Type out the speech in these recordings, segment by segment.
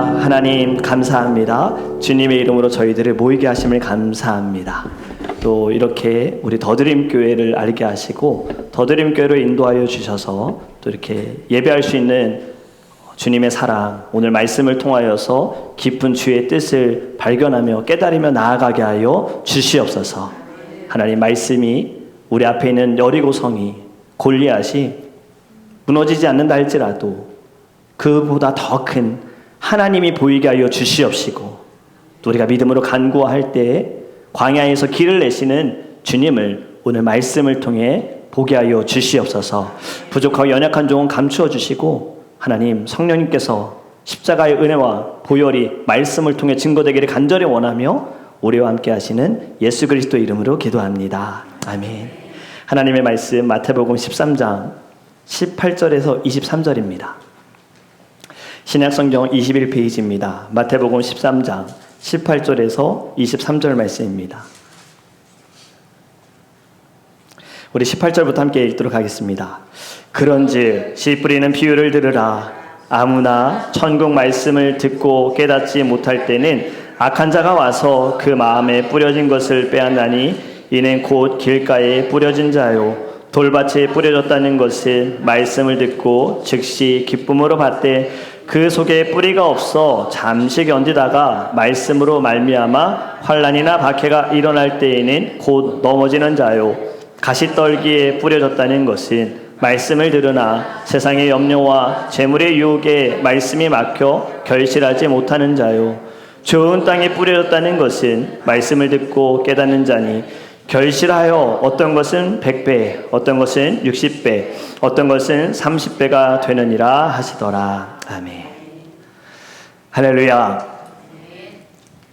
하나님 감사합니다. 주님의 이름으로 저희들을 모이게 하심을 감사합니다. 또 이렇게 우리 더드림 교회를 알게 하시고 더드림 교회로 인도하여 주셔서 또 이렇게 예배할 수 있는 주님의 사랑, 오늘 말씀을 통하여서 깊은 주의 뜻을 발견하며 깨달으며 나아가게 하여 주시옵소서. 하나님 말씀이 우리 앞에 있는 여리고성이 골리앗이 무너지지 않는다 할지라도 그보다 더 큰 하나님이 보이게 하여 주시옵시고, 또 우리가 믿음으로 간구할 때 광야에서 길을 내시는 주님을 오늘 말씀을 통해 보게 하여 주시옵소서. 부족하고 연약한 종은 감추어 주시고, 하나님 성령님께서 십자가의 은혜와 보혈이 말씀을 통해 증거되기를 간절히 원하며 우리와 함께 하시는 예수 그리스도 이름으로 기도합니다. 아멘. 하나님의 말씀 마태복음 13장 18절에서 23절입니다. 신약성경 21페이지입니다. 마태복음 13장 18절에서 23절 말씀입니다. 우리 18절부터 함께 읽도록 하겠습니다. 그런즉 씨 뿌리는 비유를 들으라. 아무나 천국 말씀을 듣고 깨닫지 못할 때는 악한 자가 와서 그 마음에 뿌려진 것을 빼앗나니 이는 곧 길가에 뿌려진 자요 돌밭에 뿌려졌다는 것은 말씀을 듣고 즉시 기쁨으로 받되 그 속에 뿌리가 없어 잠시 견디다가 말씀으로 말미암아 환난이나 박해가 일어날 때에는 곧 넘어지는 자요 가시떨기에 뿌려졌다는 것은 말씀을 들으나 세상의 염려와 재물의 유혹에 말씀이 막혀 결실하지 못하는 자요 좋은 땅에 뿌려졌다는 것은 말씀을 듣고 깨닫는 자니 결실하여 어떤 것은 100배, 어떤 것은 60배, 어떤 것은 30배가 되느니라 하시더라. 아멘. 할렐루야.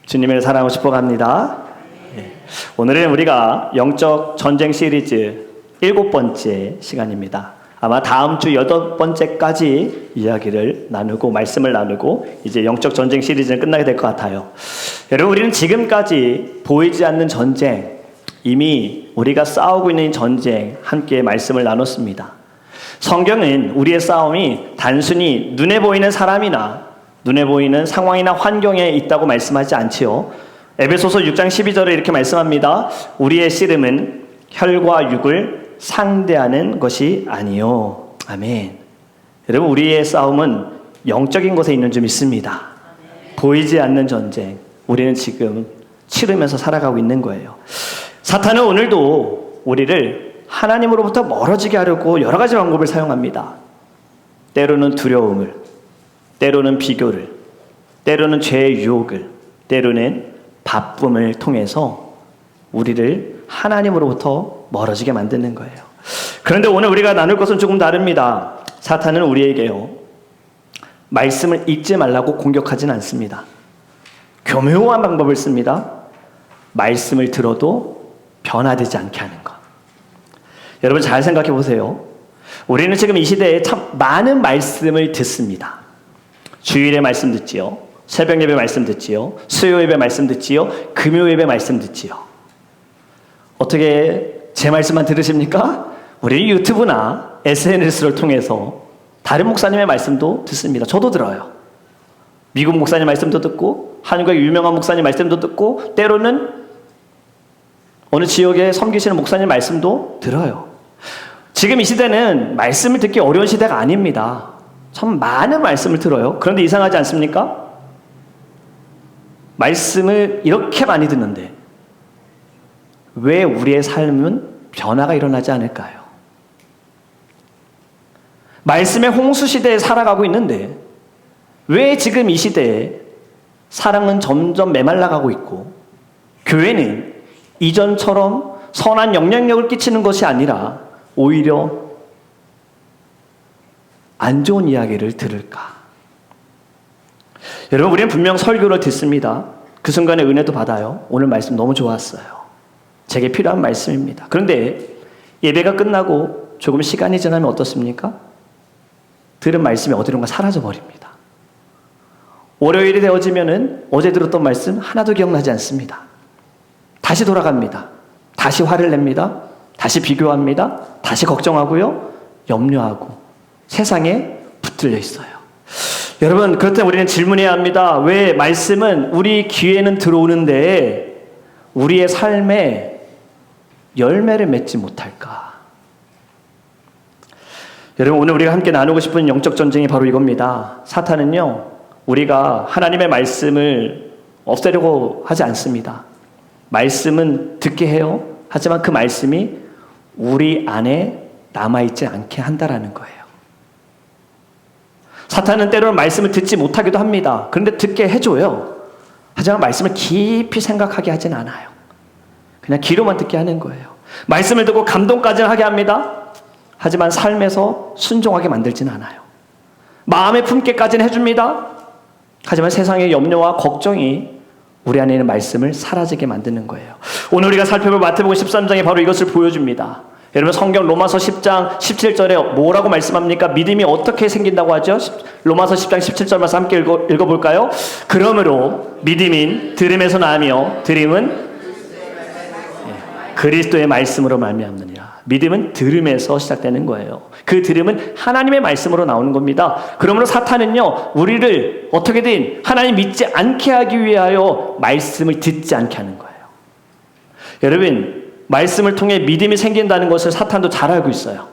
주님을 사랑하고 싶어갑니다. 오늘은 우리가 영적 전쟁 시리즈 7번째 시간입니다. 아마 다음 주 8번째까지 이야기를 나누고 말씀을 나누고 이제 영적 전쟁 시리즈는 끝나게 될 것 같아요. 여러분, 우리는 지금까지 보이지 않는 전쟁, 이미 우리가 싸우고 있는 전쟁 함께 말씀을 나눴습니다. 성경은 우리의 싸움이 단순히 눈에 보이는 사람이나 눈에 보이는 상황이나 환경에 있다고 말씀하지 않지요. 에베소서 6장 12절에 이렇게 말씀합니다. 우리의 씨름은 혈과 육을 상대하는 것이 아니요. 아멘. 여러분, 우리의 싸움은 영적인 것에 있는 줄 믿습니다. 보이지 않는 전쟁, 우리는 지금 치르면서 살아가고 있는 거예요. 사탄은 오늘도 우리를 하나님으로부터 멀어지게 하려고 여러 가지 방법을 사용합니다. 때로는 두려움을, 때로는 비교를, 때로는 죄의 유혹을, 때로는 바쁨을 통해서 우리를 하나님으로부터 멀어지게 만드는 거예요. 그런데 오늘 우리가 나눌 것은 조금 다릅니다. 사탄은 우리에게요, 말씀을 읽지 말라고 공격하진 않습니다. 교묘한 방법을 씁니다. 말씀을 들어도 변화되지 않게 하는 것. 여러분 잘 생각해 보세요. 우리는 지금 이 시대에 참 많은 말씀을 듣습니다. 주일에 말씀 듣지요. 새벽 예배 말씀 듣지요. 수요 예배 말씀 듣지요. 금요 예배 말씀 듣지요. 어떻게 제 말씀만 들으십니까? 우리 유튜브나 SNS를 통해서 다른 목사님의 말씀도 듣습니다. 저도 들어요. 미국 목사님 말씀도 듣고 한국의 유명한 목사님 말씀도 듣고 때로는 어느 지역에 섬기시는 목사님 말씀도 들어요. 지금 이 시대는 말씀을 듣기 어려운 시대가 아닙니다. 참 많은 말씀을 들어요. 그런데 이상하지 않습니까? 말씀을 이렇게 많이 듣는데 왜 우리의 삶은 변화가 일어나지 않을까요? 말씀의 홍수 시대에 살아가고 있는데 왜 지금 이 시대에 사랑은 점점 메말라가고 있고 교회는 이전처럼 선한 영향력을 끼치는 것이 아니라 오히려 안 좋은 이야기를 들을까? 여러분, 우리는 분명 설교를 듣습니다. 그 순간에 은혜도 받아요. 오늘 말씀 너무 좋았어요. 제게 필요한 말씀입니다. 그런데 예배가 끝나고 조금 시간이 지나면 어떻습니까? 들은 말씀이 어디론가 사라져버립니다. 월요일이 되어지면은 어제 들었던 말씀 하나도 기억나지 않습니다. 다시 돌아갑니다. 다시 화를 냅니다. 다시 비교합니다. 다시 걱정하고요. 염려하고 세상에 붙들려 있어요. 여러분, 그렇다면 우리는 질문해야 합니다. 왜 말씀은 우리 귀에는 들어오는데 우리의 삶에 열매를 맺지 못할까? 여러분, 오늘 우리가 함께 나누고 싶은 영적 전쟁이 바로 이겁니다. 사탄은요, 우리가 하나님의 말씀을 없애려고 하지 않습니다. 말씀은 듣게 해요. 하지만 그 말씀이 우리 안에 남아있지 않게 한다라는 거예요. 사탄은 때로는 말씀을 듣지 못하기도 합니다. 그런데 듣게 해줘요. 하지만 말씀을 깊이 생각하게 하진 않아요. 그냥 귀로만 듣게 하는 거예요. 말씀을 듣고 감동까지는 하게 합니다. 하지만 삶에서 순종하게 만들진 않아요. 마음에 품게까지는 해줍니다. 하지만 세상의 염려와 걱정이 우리 안에 있는 말씀을 사라지게 만드는 거예요. 오늘 우리가 살펴볼 마태복음 13장이 바로 이것을 보여줍니다. 여러분, 성경 로마서 10장 17절에 뭐라고 말씀합니까? 믿음이 어떻게 생긴다고 하죠? 로마서 10장 17절 말씀 함께 읽어볼까요? 그러므로 믿음인 들음에서 나며 들음은 그리스도의 말씀으로 말미암느니라. 믿음은 들음에서 시작되는 거예요. 그 들음은 하나님의 말씀으로 나오는 겁니다. 그러므로 사탄은요, 우리를 어떻게든 하나님 믿지 않게 하기 위하여 말씀을 듣지 않게 하는 거예요. 여러분, 말씀을 통해 믿음이 생긴다는 것을 사탄도 잘 알고 있어요.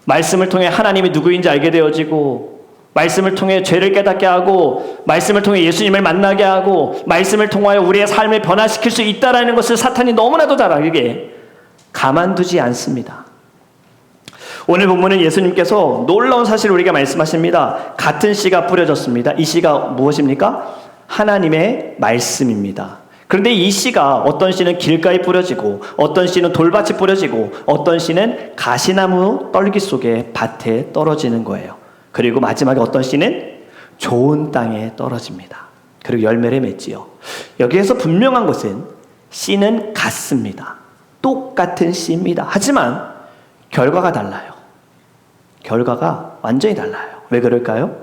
말씀을 통해 하나님이 누구인지 알게 되어지고, 말씀을 통해 죄를 깨닫게 하고, 말씀을 통해 예수님을 만나게 하고, 말씀을 통하여 우리의 삶을 변화시킬 수 있다는 것을 사탄이 너무나도 잘 알게 가만두지 않습니다. 오늘 본문은 예수님께서 놀라운 사실을 우리에게 말씀하십니다. 같은 씨가 뿌려졌습니다. 이 씨가 무엇입니까? 하나님의 말씀입니다. 그런데 이 씨가 어떤 씨는 길가에 뿌려지고, 어떤 씨는 돌밭에 뿌려지고, 어떤 씨는 가시나무 떨기 속에 밭에 떨어지는 거예요. 그리고 마지막에 어떤 씨는 좋은 땅에 떨어집니다. 그리고 열매를 맺지요. 여기에서 분명한 것은 씨는 같습니다. 똑같은 씨입니다. 하지만 결과가 달라요. 결과가 완전히 달라요. 왜 그럴까요?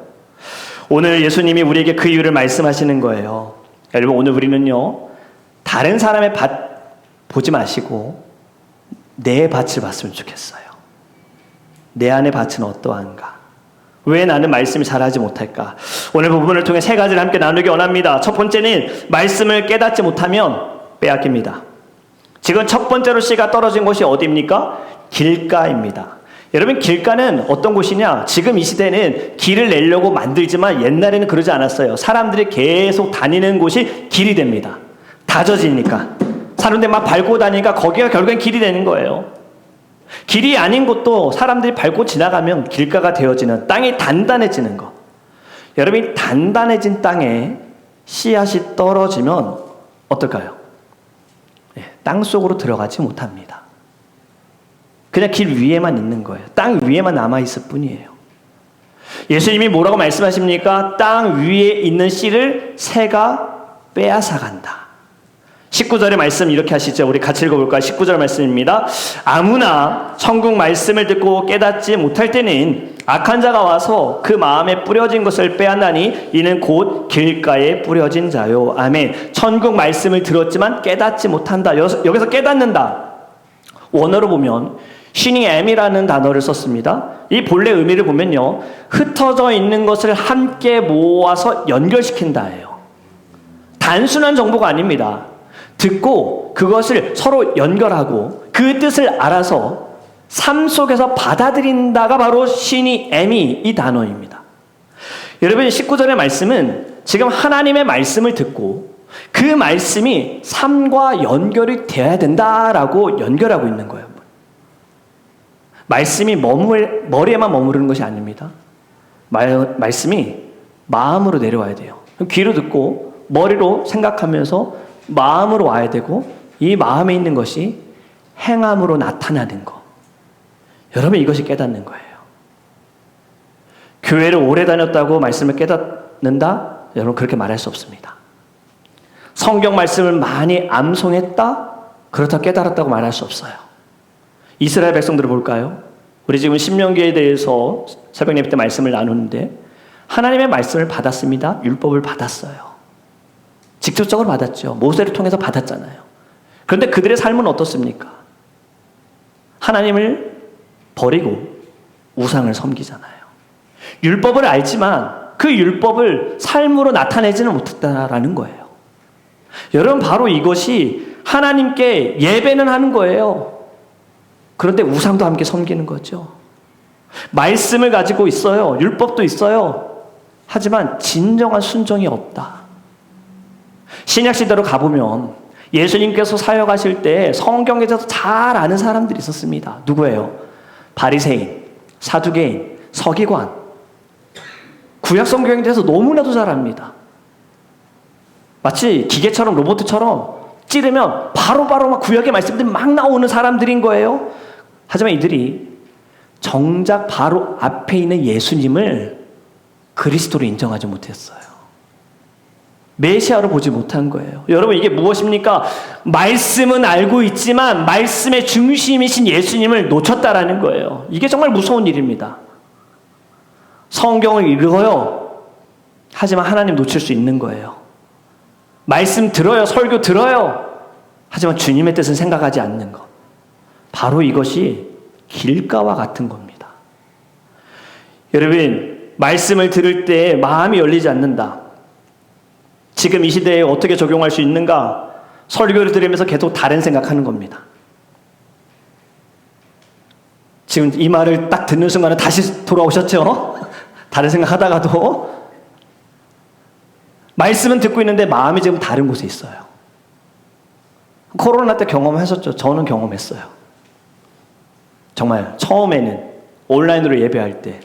오늘 예수님이 우리에게 그 이유를 말씀하시는 거예요. 여러분, 오늘 우리는요, 다른 사람의 밭 보지 마시고 내 밭을 봤으면 좋겠어요. 내 안의 밭은 어떠한가? 왜 나는 말씀을 잘하지 못할까? 오늘 부분을 통해 세 가지를 함께 나누기 원합니다. 첫 번째는 말씀을 깨닫지 못하면 빼앗깁니다. 지금 첫 번째로 씨가 떨어진 곳이 어디입니까? 길가입니다. 여러분, 길가는 어떤 곳이냐? 지금 이 시대는 길을 내려고 만들지만 옛날에는 그러지 않았어요. 사람들이 계속 다니는 곳이 길이 됩니다. 다져지니까. 사람들이 막 밟고 다니니까 거기가 결국엔 길이 되는 거예요. 길이 아닌 곳도 사람들이 밟고 지나가면 길가가 되어지는, 땅이 단단해지는 것. 여러분이 단단해진 땅에 씨앗이 떨어지면 어떨까요? 땅 속으로 들어가지 못합니다. 그냥 길 위에만 있는 거예요. 땅 위에만 남아있을 뿐이에요. 예수님이 뭐라고 말씀하십니까? 땅 위에 있는 씨를 새가 빼앗아간다. 19절의 말씀 이렇게 하시죠. 우리 같이 읽어볼까요? 19절 말씀입니다. 아무나 천국 말씀을 듣고 깨닫지 못할 때는 악한 자가 와서 그 마음에 뿌려진 것을 빼앗나니 이는 곧 길가에 뿌려진 자요. 아멘. 천국 말씀을 들었지만 깨닫지 못한다. 여기서 깨닫는다. 원어로 보면 시닝엠이라는 단어를 썼습니다. 이 본래 의미를 보면요, 흩어져 있는 것을 함께 모아서 연결시킨다예요. 단순한 정보가 아닙니다. 듣고 그것을 서로 연결하고 그 뜻을 알아서 삶 속에서 받아들인다가 바로 시니엠이 이 단어입니다. 여러분, 19절의 말씀은 지금 하나님의 말씀을 듣고 그 말씀이 삶과 연결이 되어야 된다라고 연결하고 있는 거예요. 말씀이 머리에만 머무르는 것이 아닙니다. 말씀이 마음으로 내려와야 돼요. 귀로 듣고 머리로 생각하면서 마음으로 와야 되고, 이 마음에 있는 것이 행함으로 나타나는 것. 여러분, 이것이 깨닫는 거예요. 교회를 오래 다녔다고 말씀을 깨닫는다? 여러분, 그렇게 말할 수 없습니다. 성경 말씀을 많이 암송했다? 그렇다고 깨달았다고 말할 수 없어요. 이스라엘 백성들을 볼까요? 우리 지금 신명기에 대해서 새벽 예배 때 말씀을 나누는데 하나님의 말씀을 받았습니다. 율법을 받았어요. 직접적으로 받았죠. 모세를 통해서 받았잖아요. 그런데 그들의 삶은 어떻습니까? 하나님을 버리고 우상을 섬기잖아요. 율법을 알지만 그 율법을 삶으로 나타내지는 못했다라는 거예요. 여러분, 바로 이것이 하나님께 예배는 하는 거예요. 그런데 우상도 함께 섬기는 거죠. 말씀을 가지고 있어요. 율법도 있어요. 하지만 진정한 순종이 없다. 신약 시대로 가보면 예수님께서 사역하실 때 성경에 대해서 잘 아는 사람들이 있었습니다. 누구예요? 바리새인, 사두개인, 서기관. 구약 성경에 대해서 너무나도 잘 압니다. 마치 기계처럼 로봇처럼 찌르면 바로바로 막 구약의 말씀들이 막 나오는 사람들인 거예요. 하지만 이들이 정작 바로 앞에 있는 예수님을 그리스도로 인정하지 못했어요. 메시아로 보지 못한 거예요. 여러분, 이게 무엇입니까? 말씀은 알고 있지만 말씀의 중심이신 예수님을 놓쳤다라는 거예요. 이게 정말 무서운 일입니다. 성경을 읽어요. 하지만 하나님 놓칠 수 있는 거예요. 말씀 들어요. 설교 들어요. 하지만 주님의 뜻은 생각하지 않는 것. 바로 이것이 길가와 같은 겁니다. 여러분, 말씀을 들을 때 마음이 열리지 않는다. 지금 이 시대에 어떻게 적용할 수 있는가? 설교를 들으면서 계속 다른 생각하는 겁니다. 지금 이 말을 딱 듣는 순간에 다시 돌아오셨죠? 다른 생각하다가도 말씀은 듣고 있는데 마음이 지금 다른 곳에 있어요. 코로나 때 경험하셨죠? 저는 경험했어요. 정말 처음에는 온라인으로 예배할 때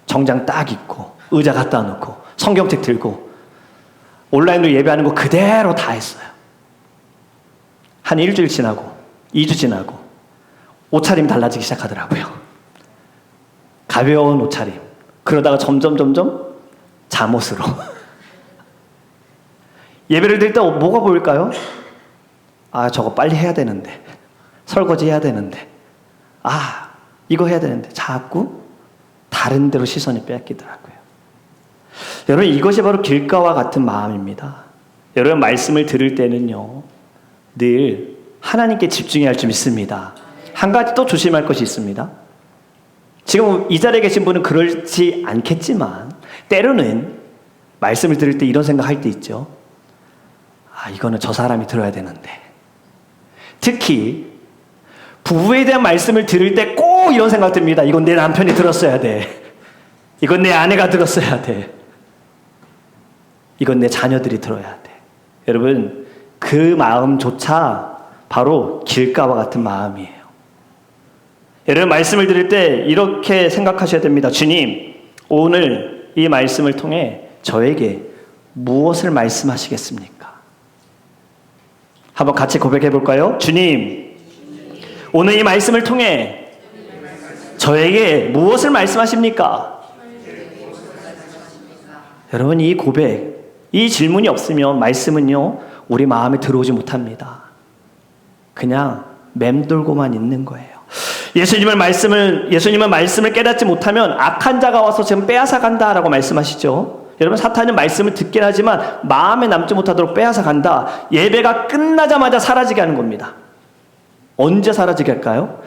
정장 딱 입고 의자 갖다 놓고 성경책 들고 온라인으로 예배하는 거 그대로 다 했어요. 한 일주일 지나고 2주 지나고 옷차림이 달라지기 시작하더라고요. 가벼운 옷차림. 그러다가 점점 잠옷으로. 예배를 드릴 때 뭐가 보일까요? 아, 저거 빨리 해야 되는데. 설거지 해야 되는데. 아, 이거 해야 되는데. 자꾸 다른 데로 시선이 빼앗기더라고요. 여러분, 이것이 바로 길가와 같은 마음입니다. 여러분, 말씀을 들을 때는요, 늘 하나님께 집중해야 할 줄 믿습니다. 한 가지 또 조심할 것이 있습니다. 지금 이 자리에 계신 분은 그렇지 않겠지만 때로는 말씀을 들을 때 이런 생각할 때 있죠. 아, 이거는 저 사람이 들어야 되는데. 특히 부부에 대한 말씀을 들을 때 꼭 이런 생각 듭니다. 이건 내 남편이 들었어야 돼. 이건 내 아내가 들었어야 돼. 이건 내 자녀들이 들어야 돼. 여러분, 그 마음조차 바로 길가와 같은 마음이에요. 여러분, 말씀을 들을 때 이렇게 생각하셔야 됩니다. 주님, 오늘 이 말씀을 통해 저에게 무엇을 말씀하시겠습니까? 한번 같이 고백해 볼까요? 주님, 오늘 이 말씀을 통해 저에게 무엇을 말씀하십니까? 여러분, 이 고백, 이 질문이 없으면 말씀은요, 우리 마음에 들어오지 못합니다. 그냥 맴돌고만 있는 거예요. 예수님은 말씀을 깨닫지 못하면 악한 자가 와서 지금 빼앗아 간다라고 말씀하시죠. 여러분, 사탄은 말씀을 듣긴 하지만 마음에 남지 못하도록 빼앗아 간다. 예배가 끝나자마자 사라지게 하는 겁니다. 언제 사라지게 할까요?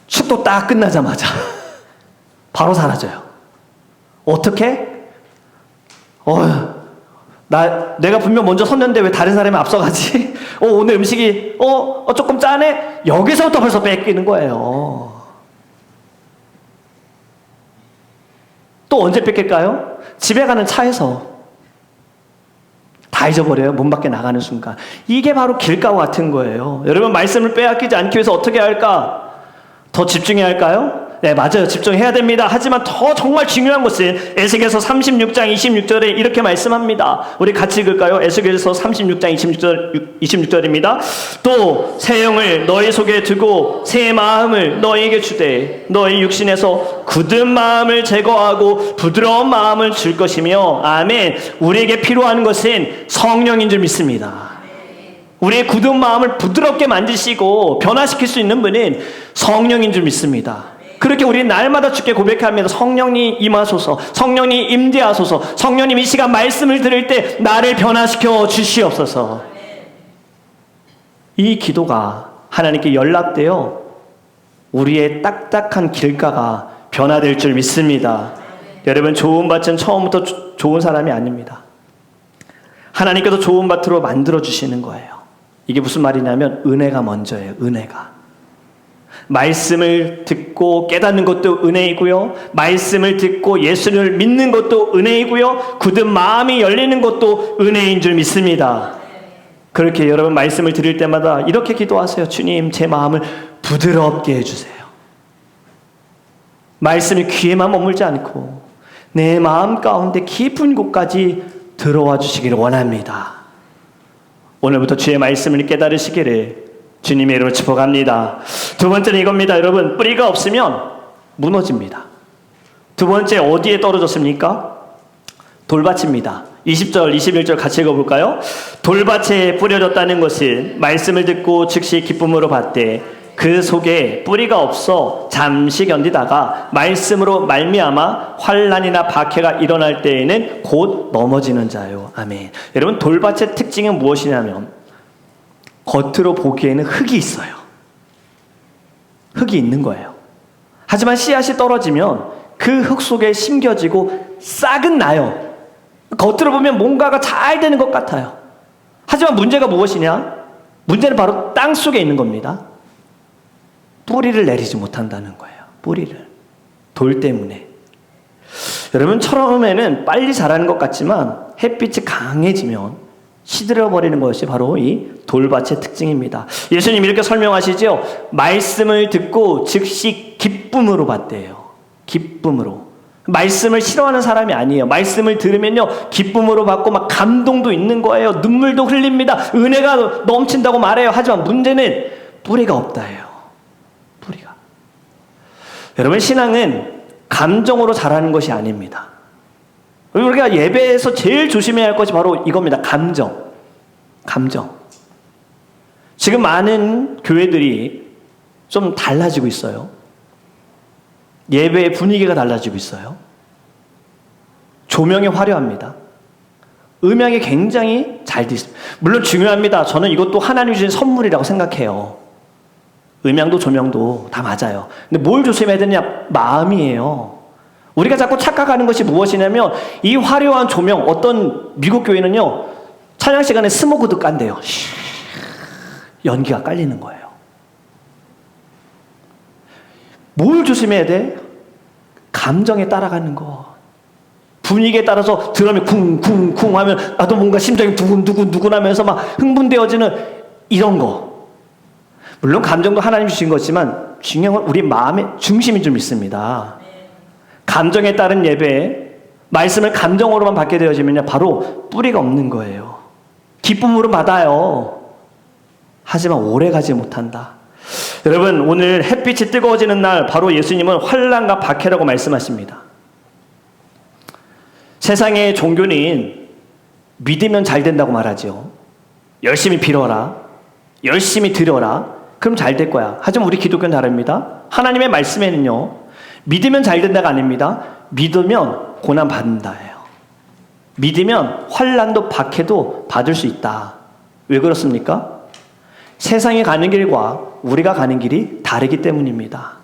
축도 딱 끝나자마자 바로 사라져요. 어떻게? 내가 분명 먼저 섰는데 왜 다른 사람이 앞서가지? 오늘 음식이 조금 짜네? 여기서부터 벌써 뺏기는 거예요. 또 언제 뺏길까요? 집에 가는 차에서 다 잊어버려요. 문 밖에 나가는 순간. 이게 바로 길가와 같은 거예요. 여러분, 말씀을 빼앗기지 않기 위해서 어떻게 할까? 더 집중해야 할까요? 네, 맞아요. 집중해야 됩니다. 하지만 더 정말 중요한 것은 에스겔서 36장 26절에 이렇게 말씀합니다. 우리 같이 읽을까요? 에스겔서 36장 26절입니다. 또 새 영을 너희 속에 두고 새 마음을 너희에게 주되 너희 육신에서 굳은 마음을 제거하고 부드러운 마음을 줄 것이며, 아멘. 우리에게 필요한 것은 성령인 줄 믿습니다. 우리의 굳은 마음을 부드럽게 만드시고 변화시킬 수 있는 분은 성령인 줄 믿습니다. 그렇게 우리는 날마다 주께 고백합니다. 성령님 임하소서, 성령님 임재하소서, 성령님 이 시간 말씀을 들을 때 나를 변화시켜 주시옵소서. 이 기도가 하나님께 연락되어 우리의 딱딱한 길가가 변화될 줄 믿습니다. 여러분, 좋은 밭은 처음부터 좋은 사람이 아닙니다. 하나님께서 좋은 밭으로 만들어주시는 거예요. 이게 무슨 말이냐면 은혜가 먼저예요. 은혜가. 말씀을 듣고 깨닫는 것도 은혜이고요. 말씀을 듣고 예수를 믿는 것도 은혜이고요. 굳은 마음이 열리는 것도 은혜인 줄 믿습니다. 그렇게 여러분 말씀을 들을 때마다 이렇게 기도하세요. 주님, 제 마음을 부드럽게 해주세요. 말씀이 귀에만 머물지 않고 내 마음 가운데 깊은 곳까지 들어와 주시기를 원합니다. 오늘부터 주의 말씀을 깨달으시기를 주님의 이름으로 축복합니다. 두 번째는 이겁니다. 여러분, 뿌리가 없으면 무너집니다. 두 번째 어디에 떨어졌습니까? 돌밭입니다. 20절, 21절 같이 읽어볼까요? 돌밭에 뿌려졌다는 것은 말씀을 듣고 즉시 기쁨으로 받되 그 속에 뿌리가 없어 잠시 견디다가 말씀으로 말미암아 환난이나 박해가 일어날 때에는 곧 넘어지는 자요. 아멘. 여러분, 돌밭의 특징은 무엇이냐면 겉으로 보기에는 흙이 있어요. 흙이 있는 거예요. 하지만 씨앗이 떨어지면 그 흙 속에 심겨지고 싹은 나요. 겉으로 보면 뭔가가 잘 되는 것 같아요. 하지만 문제가 무엇이냐? 문제는 바로 땅 속에 있는 겁니다. 뿌리를 내리지 못한다는 거예요. 뿌리를. 돌 때문에. 여러분, 처음에는 빨리 자라는 것 같지만 햇빛이 강해지면 시들어버리는 것이 바로 이 돌밭의 특징입니다. 예수님 이렇게 설명하시죠. 말씀을 듣고 즉시 기쁨으로 받대요. 기쁨으로. 말씀을 싫어하는 사람이 아니에요. 말씀을 들으면요 기쁨으로 받고 막 감동도 있는 거예요. 눈물도 흘립니다. 은혜가 넘친다고 말해요. 하지만 문제는 뿌리가 없다예요. 뿌리가. 여러분, 신앙은 감정으로 자라는 것이 아닙니다. 우리가 예배에서 제일 조심해야 할 것이 바로 이겁니다. 감정. 지금 많은 교회들이 좀 달라지고 있어요. 예배의 분위기가 달라지고 있어요. 조명이 화려합니다. 음향이 굉장히 잘 돼 있습니다. 물론 중요합니다. 저는 이것도 하나님이 주신 선물이라고 생각해요. 음향도 조명도 다 맞아요. 근데 뭘 조심해야 되냐? 마음이에요. 우리가 자꾸 착각하는 것이 무엇이냐면 이 화려한 조명, 어떤 미국 교회는요 찬양 시간에 스모그도 깐대요. 연기가 깔리는 거예요. 뭘 조심해야 돼? 감정에 따라가는 거. 분위기에 따라서 드럼이 쿵쿵쿵 하면 나도 뭔가 심장이 두근두근 하면서 막 흥분되어지는 이런 거. 물론 감정도 하나님 주신 거지만 중요한 건 우리 마음의 중심이 좀 있습니다. 감정에 따른 예배, 말씀을 감정으로만 받게 되어지면 바로 뿌리가 없는 거예요. 기쁨으로 받아요. 하지만 오래 가지 못한다. 여러분, 오늘 햇빛이 뜨거워지는 날 바로 예수님은 환난과 박해라고 말씀하십니다. 세상의 종교는 믿으면 잘 된다고 말하죠. 열심히 빌어라, 열심히 드려라, 그럼 잘 될 거야. 하지만 우리 기독교는 다릅니다. 하나님의 말씀에는요 믿으면 잘 된다가 아닙니다. 믿으면 고난 받는다예요. 믿으면 환난도 박해도 받을 수 있다. 왜 그렇습니까? 세상이 가는 길과 우리가 가는 길이 다르기 때문입니다.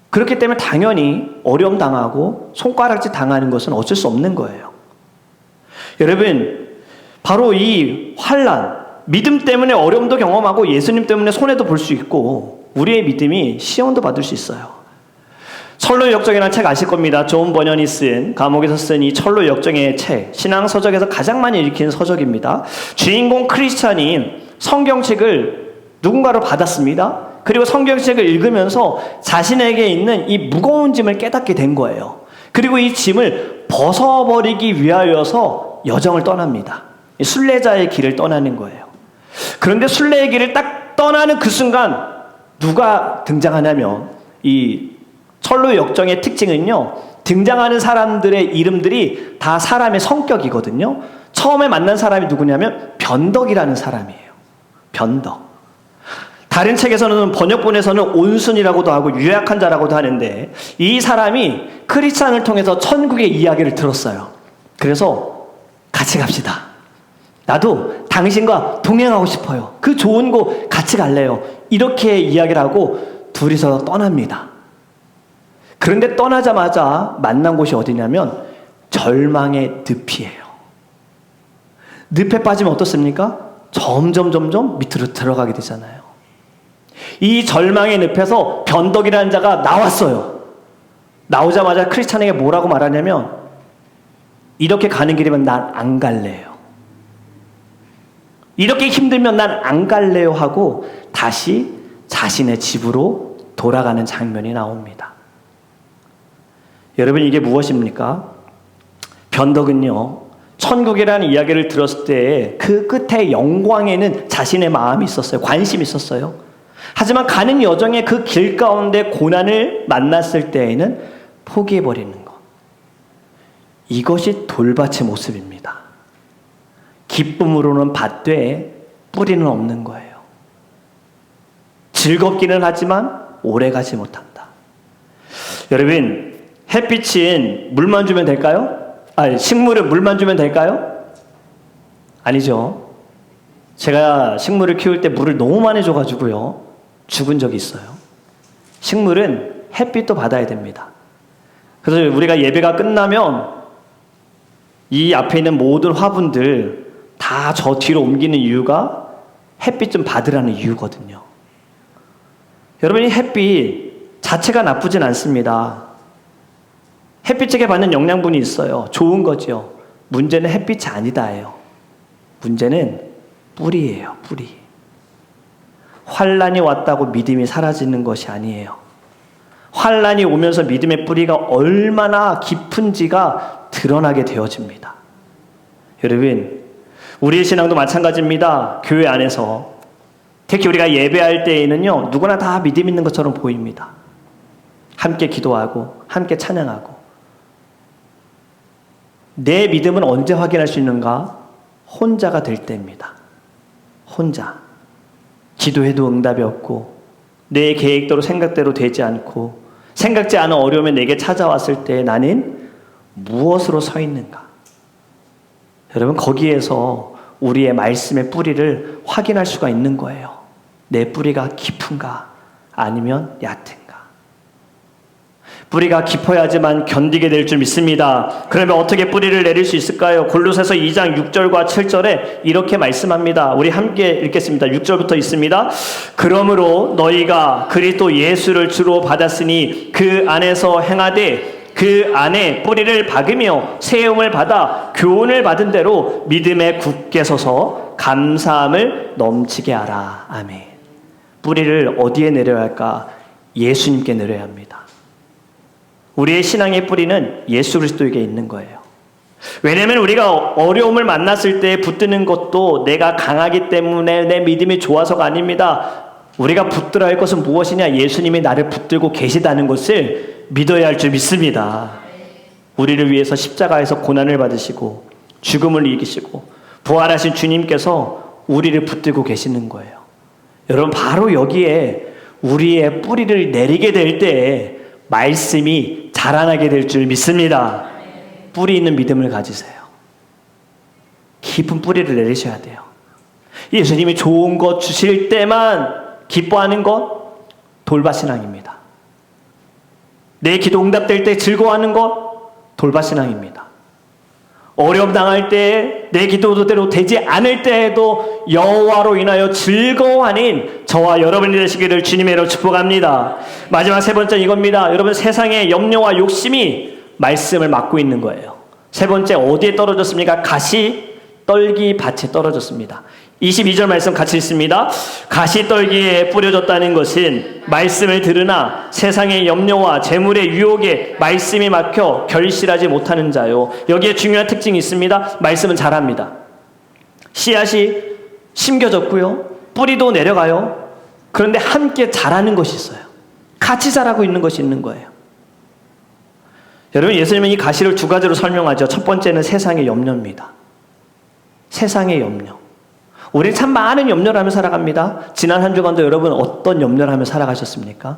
그렇기 때문에 당연히 어려움 당하고 손가락질 당하는 것은 어쩔 수 없는 거예요. 여러분, 바로 이 환난, 믿음 때문에 어려움도 경험하고 예수님 때문에 손해도 볼 수 있고 우리의 믿음이 시험도 받을 수 있어요. 철로 역정이라는 책 아실 겁니다. 존 버년이 쓴, 감옥에서 쓴 이 철로 역정의 책, 신앙 서적에서 가장 많이 읽힌 서적입니다. 주인공 크리스찬이 성경책을 누군가로 받았습니다. 그리고 성경책을 읽으면서 자신에게 있는 이 무거운 짐을 깨닫게 된 거예요. 그리고 이 짐을 벗어버리기 위하여서 여정을 떠납니다. 순례자의 길을 떠나는 거예요. 그런데 순례의 길을 딱 떠나는 그 순간 누가 등장하냐면 이 철로 역정의 특징은요, 등장하는 사람들의 이름들이 다 사람의 성격이거든요. 처음에 만난 사람이 누구냐면 변덕이라는 사람이에요. 변덕. 다른 책에서는, 번역본에서는 온순이라고도 하고 유약한 자라고도 하는데 이 사람이 크리스찬을 통해서 천국의 이야기를 들었어요. 그래서 같이 갑시다. 나도 당신과 동행하고 싶어요. 그 좋은 곳 같이 갈래요. 이렇게 이야기를 하고 둘이서 떠납니다. 그런데 떠나자마자 만난 곳이 어디냐면 절망의 늪이에요. 늪에 빠지면 어떻습니까? 점점 밑으로 들어가게 되잖아요. 이 절망의 늪에서 변덕이라는 자가 나왔어요. 나오자마자 크리스찬에게 뭐라고 말하냐면 이렇게 가는 길이면 난 안 갈래요. 이렇게 힘들면 난 안 갈래요 하고 다시 자신의 집으로 돌아가는 장면이 나옵니다. 여러분, 이게 무엇입니까? 변덕은요, 천국이라는 이야기를 들었을 때 그 끝에 영광에는 자신의 마음이 있었어요. 관심이 있었어요. 하지만 가는 여정의 그 길 가운데 고난을 만났을 때에는 포기해버리는 것. 이것이 돌밭의 모습입니다. 기쁨으로는 받되 뿌리는 없는 거예요. 즐겁기는 하지만 오래가지 못한다. 여러분, 햇빛은 물만 주면 될까요? 식물은 물만 주면 될까요? 아니죠. 제가 식물을 키울 때 물을 너무 많이 줘가지고요, 죽은 적이 있어요. 식물은 햇빛도 받아야 됩니다. 그래서 우리가 예배가 끝나면 이 앞에 있는 모든 화분들 다 저 뒤로 옮기는 이유가 햇빛 좀 받으라는 이유거든요. 여러분, 이 햇빛 자체가 나쁘진 않습니다. 햇빛에게 받는 영양분이 있어요. 좋은 거죠. 문제는 햇빛이 아니다예요. 문제는 뿌리예요. 뿌리. 환란이 왔다고 믿음이 사라지는 것이 아니에요. 환란이 오면서 믿음의 뿌리가 얼마나 깊은지가 드러나게 되어집니다. 여러분, 우리의 신앙도 마찬가지입니다. 교회 안에서 특히 우리가 예배할 때에는요, 누구나 다 믿음 있는 것처럼 보입니다. 함께 기도하고 함께 찬양하고. 내 믿음은 언제 확인할 수 있는가? 혼자가 될 때입니다. 혼자. 기도해도 응답이 없고 내 계획대로 생각대로 되지 않고 생각지 않은 어려움이 내게 찾아왔을 때 나는 무엇으로 서 있는가? 여러분, 거기에서 우리의 말씀의 뿌리를 확인할 수가 있는 거예요. 내 뿌리가 깊은가 아니면 얕은가? 뿌리가 깊어야지만 견디게 될 줄 믿습니다. 그러면 어떻게 뿌리를 내릴 수 있을까요? 골로새서 2장 6절과 7절에 이렇게 말씀합니다. 우리 함께 읽겠습니다. 6절부터 있습니다. 그러므로 너희가 그리스도 예수를 주로 받았으니 그 안에서 행하되 그 안에 뿌리를 박으며 세움을 받아 교훈을 받은 대로 믿음에 굳게 서서 감사함을 넘치게 하라. 아멘. 뿌리를 어디에 내려야 할까? 예수님께 내려야 합니다. 우리의 신앙의 뿌리는 예수 그리스도에게 있는 거예요. 왜냐하면 우리가 어려움을 만났을 때 붙드는 것도 내가 강하기 때문에 내 믿음이 좋아서가 아닙니다. 우리가 붙들어야 할 것은 무엇이냐? 예수님이 나를 붙들고 계시다는 것을 믿어야 할 줄 믿습니다. 우리를 위해서 십자가에서 고난을 받으시고 죽음을 이기시고 부활하신 주님께서 우리를 붙들고 계시는 거예요. 여러분, 바로 여기에 우리의 뿌리를 내리게 될 때 말씀이 자라나게 될 줄 믿습니다. 뿌리 있는 믿음을 가지세요. 깊은 뿌리를 내리셔야 돼요. 예수님이 좋은 것 주실 때만 기뻐하는 것 돌밭신앙입니다. 내 기도 응답될 때 즐거워하는 것 돌밭신앙입니다. 어려움 당할 때 내 기도대로 되지 않을 때에도 여호와로 인하여 즐거워하는 저와 여러분이 되시기를 주님의 이름으로 축복합니다. 마지막 세 번째 이겁니다. 여러분, 세상의 염려와 욕심이 말씀을 막고 있는 거예요. 세 번째, 어디에 떨어졌습니까? 가시떨기 밭에 떨어졌습니다. 22절 말씀 같이 읽습니다. 가시떨기에 뿌려졌다는 것은 말씀을 들으나 세상의 염려와 재물의 유혹에 말씀이 막혀 결실하지 못하는 자요. 여기에 중요한 특징이 있습니다. 말씀은 자랍니다. 씨앗이 심겨졌고요, 뿌리도 내려가요. 그런데 함께 자라는 것이 있어요. 같이 자라고 있는 것이 있는 거예요. 여러분, 예수님은 이 가시를 두 가지로 설명하죠. 첫 번째는 세상의 염려입니다. 세상의 염려. 우리는 참 많은 염려를 하며 살아갑니다. 지난 한 주간도 여러분 어떤 염려를 하며 살아가셨습니까?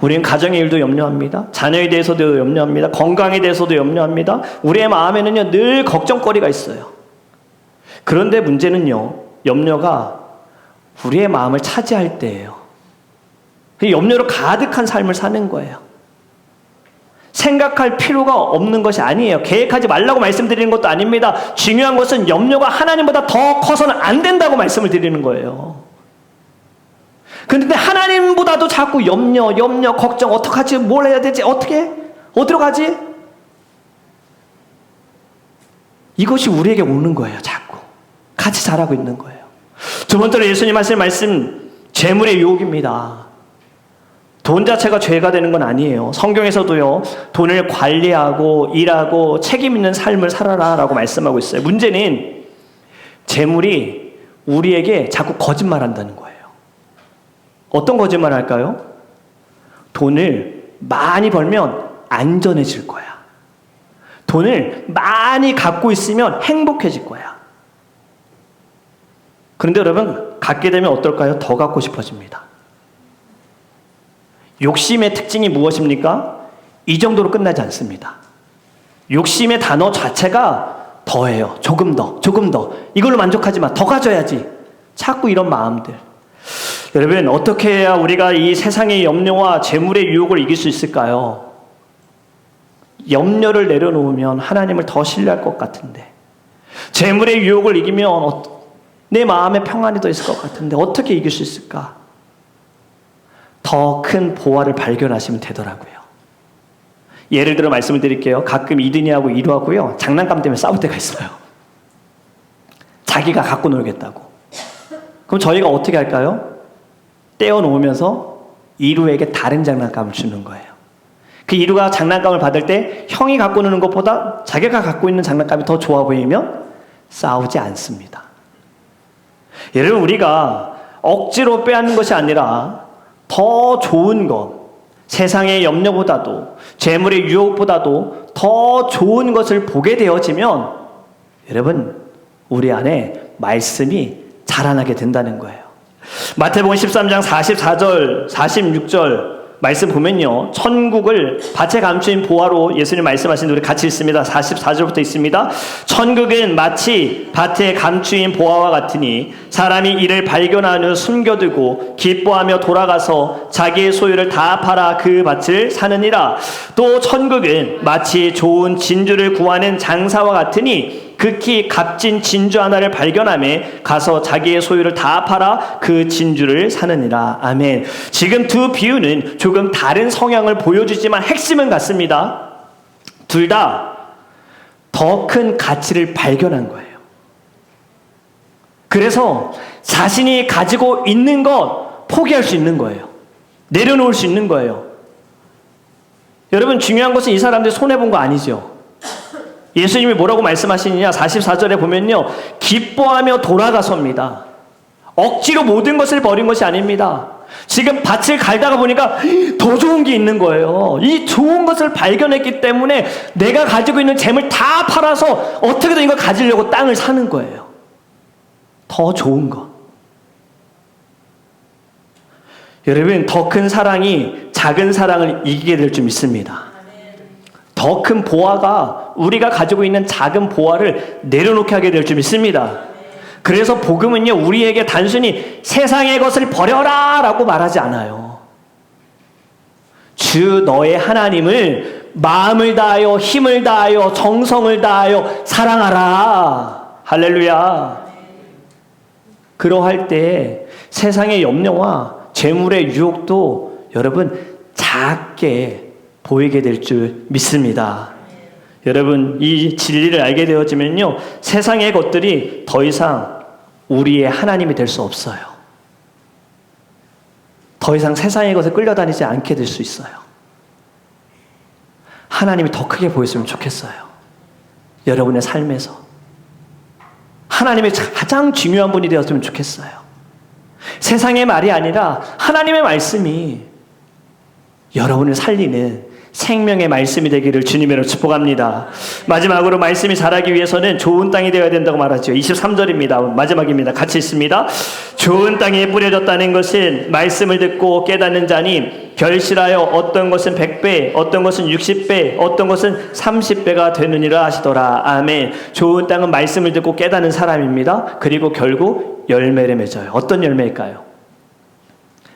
우리는 가정의 일도 염려합니다. 자녀에 대해서도 염려합니다. 건강에 대해서도 염려합니다. 우리의 마음에는요, 늘 걱정거리가 있어요. 그런데 문제는요, 염려가 우리의 마음을 차지할 때예요. 그 염려로 가득한 삶을 사는 거예요. 생각할 필요가 없는 것이 아니에요. 계획하지 말라고 말씀드리는 것도 아닙니다. 중요한 것은 염려가 하나님보다 더 커서는 안 된다고 말씀을 드리는 거예요. 그런데 하나님보다도 자꾸 염려, 걱정, 어떡하지? 뭘 해야 되지? 어디로 가지? 이것이 우리에게 오는 거예요. 자꾸. 같이 자라고 있는 거예요. 두 번째로 예수님 하신 말씀, 재물의 유혹입니다. 돈 자체가 죄가 되는 건 아니에요. 성경에서도요, 돈을 관리하고 일하고 책임 있는 삶을 살아라 라고 말씀하고 있어요. 문제는 재물이 우리에게 자꾸 거짓말한다는 거예요. 어떤 거짓말 할까요? 돈을 많이 벌면 안전해질 거야. 돈을 많이 갖고 있으면 행복해질 거야. 그런데 여러분, 갖게 되면 어떨까요? 더 갖고 싶어집니다. 욕심의 특징이 무엇입니까? 이 정도로 끝나지 않습니다. 욕심의 단어 자체가 더해요. 조금 더. 이걸로 만족하지 마. 더 가져야지. 자꾸 이런 마음들. 여러분, 어떻게 해야 우리가 이 세상의 염려와 재물의 유혹을 이길 수 있을까요? 염려를 내려놓으면 하나님을 더 신뢰할 것 같은데, 재물의 유혹을 이기면 내 마음에 평안이 더 있을 것 같은데 어떻게 이길 수 있을까? 더 큰 보화를 발견하시면 되더라고요. 예를 들어 말씀을 드릴게요. 가끔 이든이하고 이루하고요, 장난감 때문에 싸울 때가 있어요. 자기가 갖고 놀겠다고. 그럼 저희가 어떻게 할까요? 떼어놓으면서 이루에게 다른 장난감을 주는 거예요. 그 이루가 장난감을 받을 때 형이 갖고 노는 것보다 자기가 갖고 있는 장난감이 더 좋아 보이면 싸우지 않습니다. 여러분, 우리가 억지로 빼앗는 것이 아니라 더 좋은 것, 세상의 염려보다도 재물의 유혹보다도 더 좋은 것을 보게 되어지면 여러분, 우리 안에 말씀이 자라나게 된다는 거예요. 마태복음 13장 44절, 46절 말씀 보면요, 천국을 밭에 감추인 보화로 예수님 말씀하신 우리 같이 있습니다. 44절부터 있습니다. 천국은 마치 밭에 감추인 보화와 같으니 사람이 이를 발견한 후 숨겨두고 기뻐하며 돌아가서 자기의 소유를 다 팔아 그 밭을 사느니라. 또 천국은 마치 좋은 진주를 구하는 장사와 같으니 극히 값진 진주 하나를 발견하며 가서 자기의 소유를 다 팔아 그 진주를 사느니라. 아멘. 지금 두 비유는 조금 다른 성향을 보여주지만 핵심은 같습니다. 둘 다 더 큰 가치를 발견한 거예요. 그래서 자신이 가지고 있는 것 포기할 수 있는 거예요. 내려놓을 수 있는 거예요. 여러분, 중요한 것은 이 사람들 손해본 거 아니죠. 예수님이 뭐라고 말씀하시느냐, 44절에 보면요, 기뻐하며 돌아가서입니다. 억지로 모든 것을 버린 것이 아닙니다. 지금 밭을 갈다가 보니까 더 좋은 게 있는 거예요. 이 좋은 것을 발견했기 때문에 내가 가지고 있는 재물 다 팔아서 어떻게든 이걸 가지려고 땅을 사는 거예요. 더 좋은 것. 여러분, 더 큰 사랑이 작은 사랑을 이기게 될 줄 믿습니다. 더 큰 보화가 우리가 가지고 있는 작은 보화를 내려놓게 하게 될 줄 믿습니다. 그래서 복음은요, 우리에게 단순히 세상의 것을 버려라 라고 말하지 않아요. 주 너의 하나님을 마음을 다하여 힘을 다하여 정성을 다하여 사랑하라. 할렐루야. 그러할 때 세상의 염려와 재물의 유혹도 여러분 작게 보이게 될 줄 믿습니다. 여러분, 이 진리를 알게 되어지면요, 세상의 것들이 더 이상 우리의 하나님이 될 수 없어요. 더 이상 세상의 것에 끌려다니지 않게 될 수 있어요. 하나님이 더 크게 보였으면 좋겠어요. 여러분의 삶에서 하나님의 가장 중요한 분이 되었으면 좋겠어요. 세상의 말이 아니라 하나님의 말씀이 여러분을 살리는 생명의 말씀이 되기를 주님으로 축복합니다. 마지막으로 말씀이 자라기 위해서는 좋은 땅이 되어야 된다고 말하죠. 23절입니다. 마지막입니다. 같이 있습니다. 좋은 땅에 뿌려졌다는 것은 말씀을 듣고 깨닫는 자니 결실하여 어떤 것은 100배, 어떤 것은 60배, 어떤 것은 30배가 되느니라 하시더라. 아멘. 좋은 땅은 말씀을 듣고 깨닫는 사람입니다. 그리고 결국 열매를 맺어요. 어떤 열매일까요?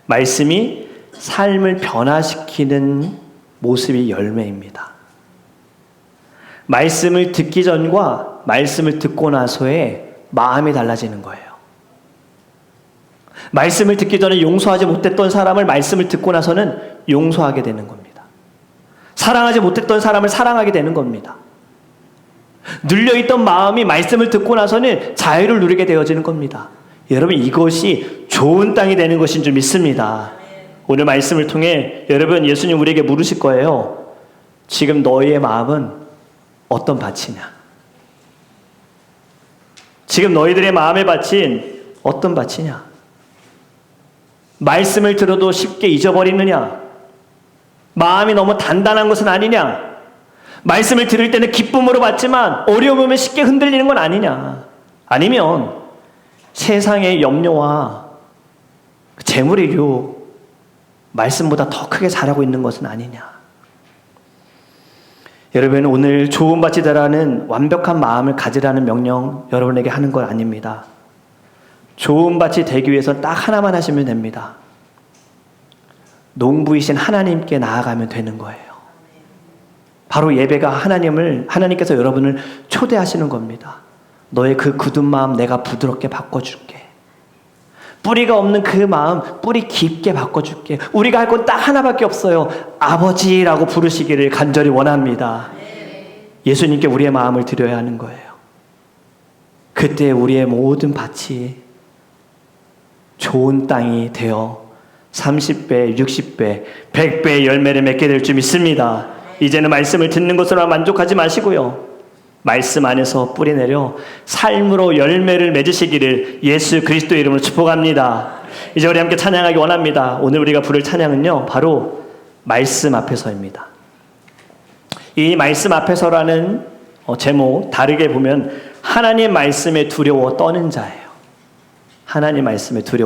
말씀이 삶을 변화시키는 모습이 열매입니다. 말씀을 듣기 전과 말씀을 듣고 나서의 마음이 달라지는 거예요. 말씀을 듣기 전에 용서하지 못했던 사람을 말씀을 듣고 나서는 용서하게 되는 겁니다. 사랑하지 못했던 사람을 사랑하게 되는 겁니다. 눌려있던 마음이 말씀을 듣고 나서는 자유를 누리게 되어지는 겁니다. 여러분, 이것이 좋은 땅이 되는 것인 줄 믿습니다. 오늘 말씀을 통해 여러분, 예수님 우리에게 물으실 거예요. 지금 너희의 마음은 어떤 밭이냐? 지금 너희들의 마음의 밭은 어떤 밭이냐? 말씀을 들어도 쉽게 잊어버리느냐? 마음이 너무 단단한 것은 아니냐? 말씀을 들을 때는 기쁨으로 받지만 어려우면 쉽게 흔들리는 건 아니냐? 아니면 세상의 염려와 재물의 유혹, 말씀보다 더 크게 자라고 있는 것은 아니냐? 여러분, 오늘 좋은 밭이 되라는 완벽한 마음을 가지라는 명령 여러분에게 하는 건 아닙니다. 좋은 밭이 되기 위해서 딱 하나만 하시면 됩니다. 농부이신 하나님께 나아가면 되는 거예요. 바로 예배가 하나님께서 여러분을 초대하시는 겁니다. 너의 그 굳은 마음 내가 부드럽게 바꿔줄게. 뿌리가 없는 그 마음 뿌리 깊게 바꿔줄게. 우리가 할 건 딱 하나밖에 없어요. 아버지라고 부르시기를 간절히 원합니다. 예수님께 우리의 마음을 드려야 하는 거예요. 그때 우리의 모든 밭이 좋은 땅이 되어 30배, 60배, 100배의 열매를 맺게 될 줄 믿습니다. 이제는 말씀을 듣는 것으로 만족하지 마시고요. 말씀 안에서 뿌리내려 삶으로 열매를 맺으시기를 예수 그리스도의 이름으로 축복합니다. 이제 우리 함께 찬양하기 원합니다. 오늘 우리가 부를 찬양은요, 바로 말씀 앞에서입니다. 이 말씀 앞에서라는 제목 다르게 보면 하나님 말씀에 두려워 떠는 자예요. 하나님 말씀에 두려워